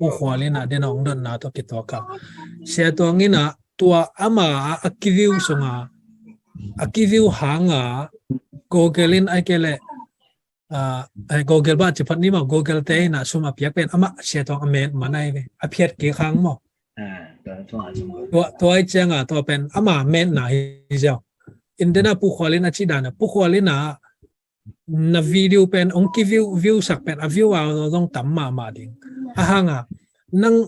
ผู้ขวาลินะเดนองดนนาตัวกิตัวกับเสียตัวงี้นะตัวอามาอักวิวสงาอักวิวหางาGoogle in ไอเกลไอ Google บ้าจิพันนี่มา Google เตยนะสมับอยากเป็นอามาเสียตัวอเมนมาในเวอภิษกี่ครั้งมั้งตัวไอเจ้าตัวเป็นอามาเมนนะฮิเจ้าอินเดียนะผู้ขวาลินะชิดานะผู้ขวาลินะna video pen ongki view sak pen a view a dong tam ma ding ahanga nang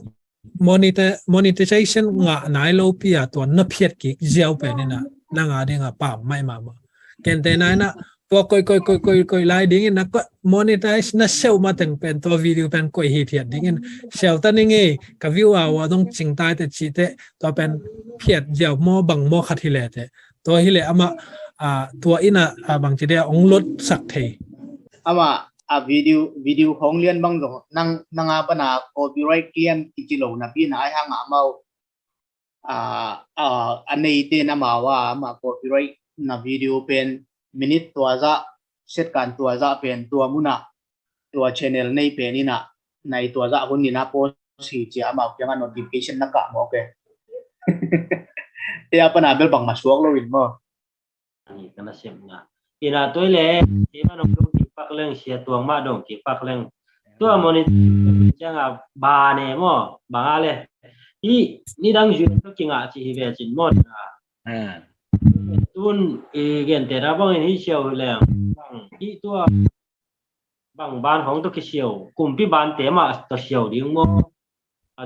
monetization nga nai lo pia to na phiat ki jiao pen na nga ding a pa mai ma ken te nai na to koi lai ding na ko monetize na sell ma teng pen to video pen koi hi phiat ding sell ta ni nge ka view a wa dong ching tai te chi te to pen phiat jiao mo bang mo khathi le te to hi le amaตัวอินะบางทีเดียองลดสักทีอามาวิดีโอของเรียนบางตรงนั่งปัญหา copyright claim กิจโลนะพี่นายห่างอามาอันนี้เตนะมาว่ามา copyright นะวิดีโอเป็นมินิตัวจะเซตการตัวจะเป็นตัวมุนะตัว channel ในเป็นนี่นะในตัวจะคนนี้นะโพสสีเจ้ามาเกี่ยวกับ notification นักการโอเคเดี๋ยวปัญหาเบลบังมาช่วยเราอินมั้งนี่กันนะเสียมนะปีน่ะตัวเล่ที่มันลงที่ปักเรื่องเสียตัวมาดงที่ปักเรื่องตัวมันนี่จังอ่ะบาเนี่ยมั้งบางอะไรนี่ดังอยู่ก็กินอ่ะที่เวจินหมดตุนเกันแต่ละบางนี่เชียวแรงบางที่ตัวบางบ้านของตัวเชียวกลุ่มพี่บ้านเตะมาตัวเชียวดิ้งมั้ง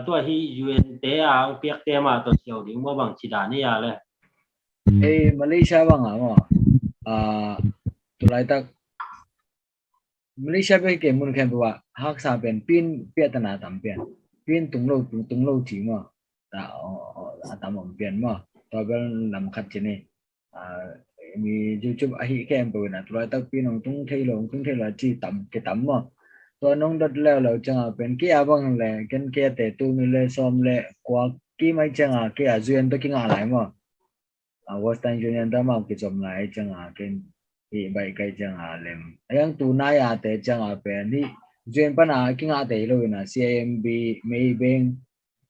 ตัวที่ยูเอ็นเตะเปียกเตะมาตัวเชียวดิ้งมั้งบางชิดานี่อะไรมาเลเซียบ้างตัวไรตักมาเลเซียเป็นเกมมุนแข่งตัวฮักษาเป็นปีนเปียตนาตามเปลี่ยนปีนตุงโลจีมั้งแต่ตามผมเปลี่ยนมั้งตัวเป็นลำคัดเจนี่มีจุดอาฮิแข่งตัวนะตัวไรตักปีนของตุ้งเทลจีต่ำเกต่ำมั้งตัวน้องดัดแล้วเราจังเป็นเกียร์บ้างเลยกันเกียร์แต่ตัวมีเลยซ้อมเลยกว่ากี่ไม่จังเกียร์จุนตัวกินอะไรมั้งWestern Union ta mau ki chom lai changa ken hi bai kai changa lem ayang tu na ya te changa pe ni jen pa na ki nga te lo na CIMB Maybank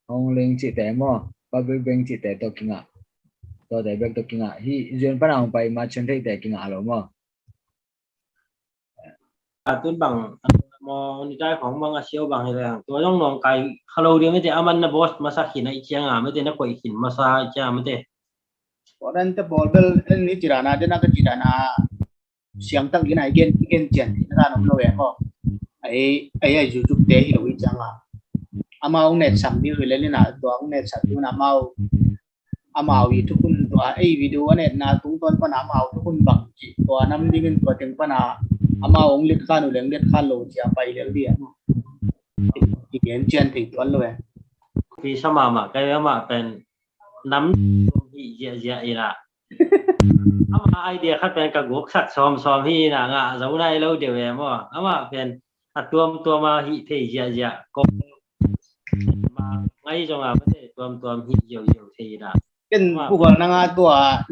Hong Ling chi te mo Public Bank chi te to ki nga to te bek to ki nga hi jen pa na pai ma chen te ki nga lo moตุนบังมอนี่ได้ของบางเชียวบางอะไรตัวน้องไก่ฮัลโหลเดียวไม่ได้อามันนะบอสมาสักหินไอเชียงไม่ได้นักกว่าหินมาซาจ้าไม่ได้orang itu bolbel ini jirana ada nak jirana siang tak gina igen jen na nom lo ya ko ai YouTube te hi lo i changa amau net sam ni le ni na to ang net sam ni na amau i tukun to ai video net na tung ton pa na amau tukun bang ji to nam dingin to teng pa na amau ong lit khan uleng lit khan lo ji pai le dia igen jen ti to lo ya ที่สมามาก็ว่ามาเป็นน้ำเยอะๆนะอามาไอเดียคัดเป็นกระกุกสักซ้อมที่นะงะสมุนไพรเราเดี๋ยวมั้งอามาเป็นตัวมาฮิเทียเยอะก็มาไงจังอ่ะไม่ใช่ตัวฮิเยอะทีนะเป็นผู้คนนั่ง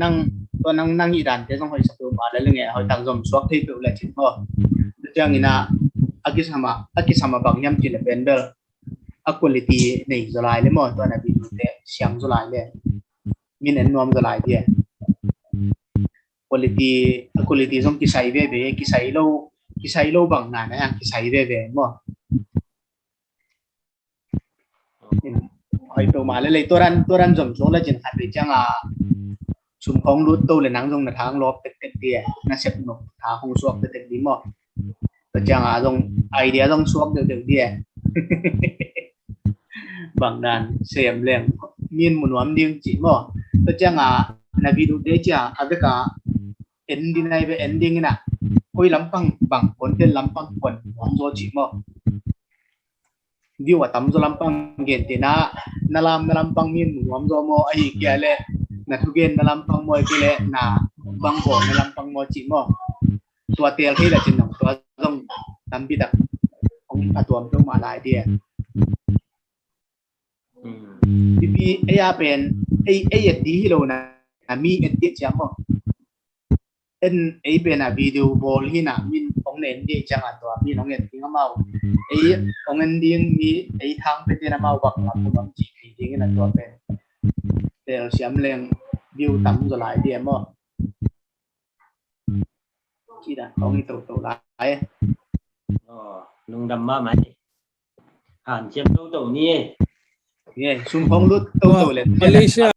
นั่งอีดันจะต้องคอยสับตัวมาแล้วไงคอยตั้งสมสวกที่ตัวแหละจิตพ่อจังนี่นะอากิสมาบางยามจิตเป็นเด้อquality ในจุฬาเลยมั้งตัวนั้นเป็นแต่เสียงจุฬาเลยมีเน้นนวมจุฬาเดีย quality ส่งกิไซเว่กิไซโลบางงานนะกิไซเว่มั้งคอยตัวมาเลยตัวรันสมสงแล้วจินขัดไปจังชุมของรู้ตัวเลยนังตรงทางลบเต็มเดียน่าเสียหนุกทางของสวกเต็มดีมั้งแต่จังตรงไอเดียต้องสวกเดียบางด้านเสียมแรงมีนหมุนวมดิ้งจีมั้งแต่จังนาวิดูเดจ้าอาเวกาเอ็นดิ้งในเวเอ็นดิ้งน่ะคุยลำพังบางคนเดินลำพังคนหวังโจจีมั้งวิวว่าตั้มโจลำพังเกินตีน่ะนาลำพังมีนหมุนวมโจมั้งไอ้เกี่ยเลยนาทุเกนนาลำพังมวยกี่เลยน่ะบางคนนาลำพังมวยจีมั้งตัวเตียลที่ละจินหนองตัวต้องทำพิธีของตัวมันต้องมาหลายเดียพี่ไอ้เป็นไอ้ดีที่เรานะมีเอ็ดเดียจำมั้งไอ้เป็นวิดีโอบอลที่น่ะมินของเ เอ็นดีจังอ่ะตัวมีน้องเอ็นดิ้งก็เมาไอ้องเอ็นดิ้งมีไอ้ทางไปที่นั่นเมาบักมาตัวมันจีพีดิ้งนั่นตัวเป็นเดี๋ยวเสียมเลี้ยงวิวต่ำตัวหลายเดียมั้งที่นั่นเขามีตัวหลาย nung đầm ma mày hàn chiêm đâu tổ ni เนี่ยชุมพงรุดตัวเลย มาเลเซีย